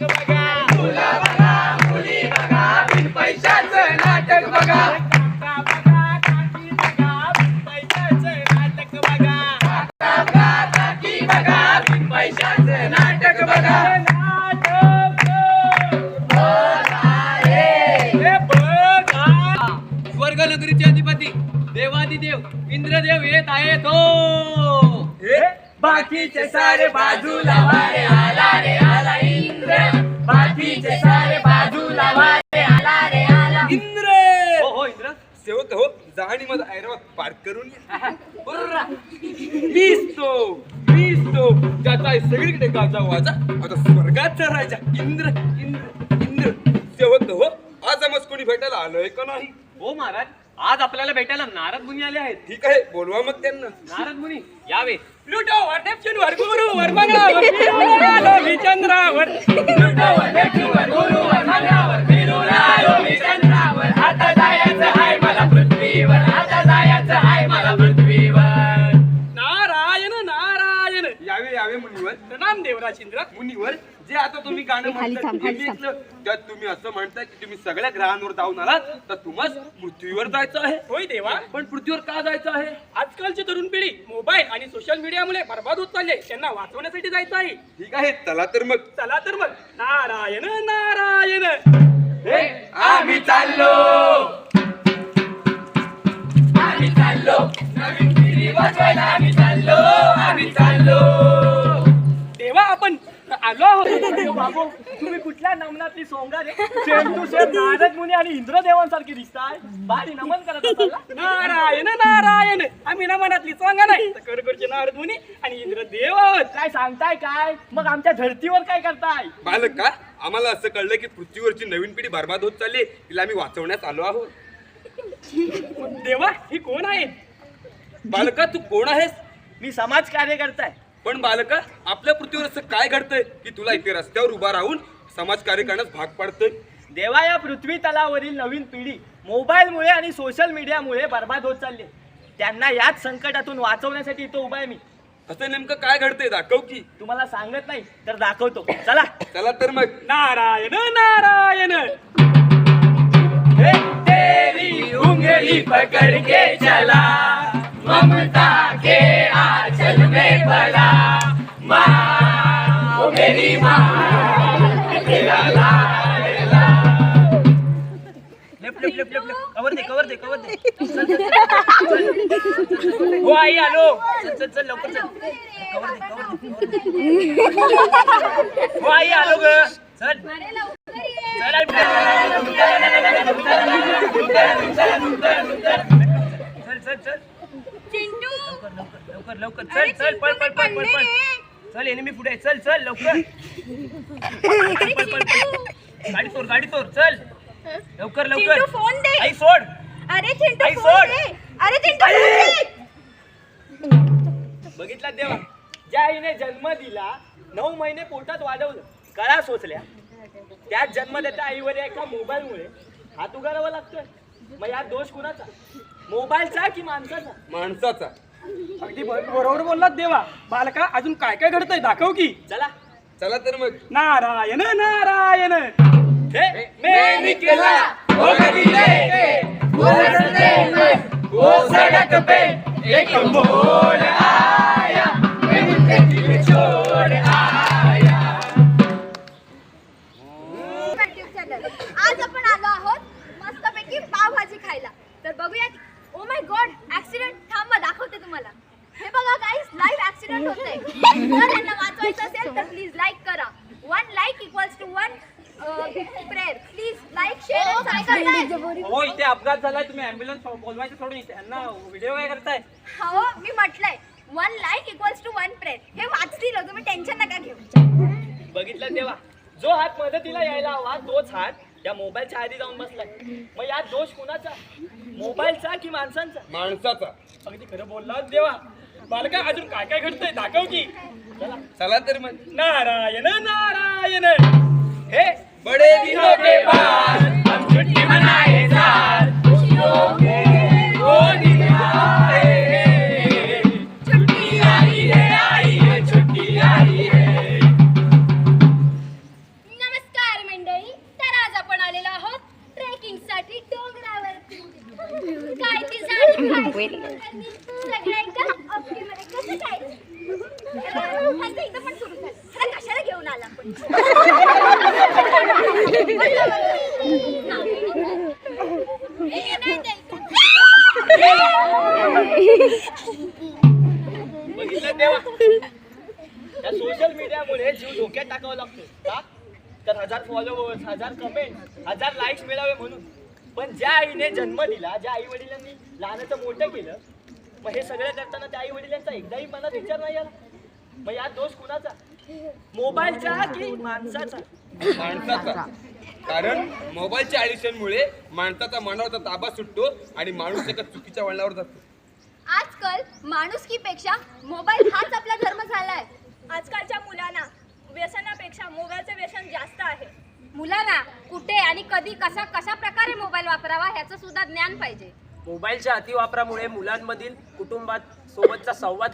नाटक बघा. मुला बघा मुली बघा बिन पैशाचं नाटक बघा. काका बघा काकी बघा बिन पैशाचं नाटक बघा. काका बघा काकी बघा बिन पैशाचं नाटक बघा. स्वर्ग नगरीचे अधिपती देवादिदेव इंद्रदेव येत आहे तो. बाकीचे सारे बाजूला वारे आला रे आला इंद्र. बाकीचे सारे बाजूला वारे आला रे आला इंद्र. हो इंद्र. सेवक हो जहाणी मध्ये ऐरावत पार्क करून बरोबर. मीच तो ज्याचा आहे सगळीकडे गाजा वाजा आता स्वर्गाचा राजा इंद्र इंद्र इंद्र. सेवक हो आज आम्हाला कोणी भेटायला आलोय का नाही? हो महाराज आज आपल्याला भेटायला नारद मुनी आले आहेत. ठीक आहे बोलवा मग त्यांना. नारद मुनी यावे. प्लुटो वर नेपच्यून वर गुरु वर मंगळावर फिरून आलो मी चंद्रावर. प्लुटो वर नेपच्यून वर गुरु वर मंगळावर फिरून आलो मी चंद्रावर. आता जायचं आहे मला पृथ्वीवर. आता जायचं आहे मला पृथ्वीवर. नारायण नारायण. यावे यावे मुनीवर. प्रणाम देवराज इंद्र. मुनीवर जे आता तुम्ही गाणं म्हणताय ते घेतलं, त्यात तुम्ही असं म्हणताय की तुम्ही सगळ्या ग्रहांवर जाऊन आलात तर तुम्हाला पृथ्वीवर जायचं आहे. होय देवा. पण पृथ्वीवर का जायचं आहे? आजकालची तरुण पिढी मोबाईल आणि सोशल मीडियामुळे बर्बाद होत चालले. त्यांना वाचवण्यासाठी जायचं आहे. ठीक आहे चला तर मग. चला तर मग. नारायण नारायण. आम्ही चाललो नवीन पिढी वाचवायला. आम्ही चाललो देवा आपण आलो आहोत. बाबू तुम्ही कुठल्या नमनातली सोंगार आहे? सेम टू सेम नारद मुनी आणि इंद्रदेवांसारखी दिसताय. भारी नमन करत असाल ना? नारायण नारायण. आम्ही नमनातली सोंगा नाही तर कडकडचे नारद मुनी आणि इंद्रदेव आहोत. काय सांगताय काय? मग आमच्या धर्तीवर काय करताय? बालक का आम्हाला असं कळलं की पृथ्वीवरची नवीन पिढी बर्बाद होत चालली, तिला आम्ही वाचवण्यास आलो आहोत. देवा ही कोण आहेत? बालका तू कोण आहेस? मी समाज कार्य करताय. पण बालका आपल्या पृथ्वीवर असं काय घडतंय की तुला इथे रस्त्यावर उभा राहून समाज कार्य करण्यास भाग पाडतंय? देवा या पृथ्वी तलावरील नवीन पिढी मोबाईलमुळे आणि सोशल मीडियामुळे बर्बाद होत चालली. त्यांना याच संकटातून वाचवण्यासाठी इथं उभा आहे मी. असं नेमकं काय घडतंय दाखव की. तुम्हाला सांगत नाही तर दाखवतो. चला. चला तर मग. नारायण नारायण. तेरी उंगली पकड़ के चला ममता के आंचल में पला. माँ ओ मेरी माँ तेरा लाडला. Left left left left cover दे हो आई आलो. चल लवकर चल. कवर दे हो आई आलो ग. चल. चल चिंटू लवकर चल पळ चल एनिमी पुढे चल लवकर. गाडी तोर चल लवकर चिंटू फोन दे. आई सोड. अरे चिंटू आई, फोन सोड. दे. अरे चिंटू फोन दे. बघितला देवा ज्या आईने जन्म दिला 9 महिने पोटात वाढवलं कळा सोचल्या त्यात जन्म देता आईवर एका मोबाईलमुळे हात उगारावा लागतोय. मग यात दोष कुणाचा? मोबाईलचा की माणसाचा? माणसाचा. अगदी बरोबर बोललात देवा. बालका अजून काय काय घडतंय दाखव की. चला. चला तर मग. नारायण नारायण. मैं निकला वो गली लेके वो रास्ते में वो सड़क पे एक मोड़ आया. मैं उनके दिल छोड़ आया. आज आपण आलो आहोत मस्तपैकी पावभाजी खायला. तर बघूयात. Oh my God accident. थांबा दाखवते तुम्हाला. हे बघा गाईस लाईव्ह ऍक्सिडेंट होतंय. जर यांना वाचवायचं असेल तर प्लीज लाईक करा. 1 like equals to 1 prayer. Please like share आणि सबस्क्राइब. हो इथे अपघात झालाय. तुम्ही ॲम्ब्युलन्स बोलवायचं सोडून इथे यांना व्हिडिओ काय करताय? हो मी म्हटलंय 1 लाईक इक्वल्स टू 1 प्रेयर. हे वाचतील तुम्ही टेन्शन नका घेऊ. बघितलं देवा जो हात मदतीला यायला हवा तोच हात या मोबाईलच्या आधी जाऊन बसलाय. मग यात दोष कुणाचा? मोबाईलचा की माणसांचा? माणसाचा. अगदी खरं बोललात देवा. बालका अजून काय काय घडतंय दाखव की. चला तर मग. नारायण नारायण. बड़े दिनों के बाद हम छुट्टी मनाए साथ. खुशियों के वो दिन आए हैं. छुट्टी आई है छुट्टी आई है. बघितलं तेव्हा त्या सोशल मीडियामुळे जीव धोक्यात टाकावा लागतो का? तर 1000 फॉलोअर्स, 1000 कमेंट, 1000 लाईक्स मिळावे म्हणून. पण ज्या आईने जन्म दिला, ज्या आई वडिलांनी लहानाचं मोठं केलं, मग हे सगळं करताना त्या आई वडिलांचा एकदाही मनात विचार नाही आला. मग यात दोष कुणाचा? मोबाईलचा की माणसाचा? माणसाचा. कारण मोबाईलच्या ॲडिक्शनमुळे माणसाचा मनावरचा ताबा सुटतो आणि माणूस एका चुकीच्या वळणावर जातो. आजकाल माणुसकीपेक्षा मोबाईल हाच आपला धर्म झालाय. आजकालच्या मुलांना व्यसनापेक्षा मोबाईलचं व्यसन जास्त आहे. मुलांना कुठे आणि कधी कशा प्रकारे मोबाईल वापरावा ह्याचं सुद्धा ज्ञान पाहिजे. मोबाईलच्या अतिवापरामुळे मुलांमधील कुटुंबात सोबतचा संवाद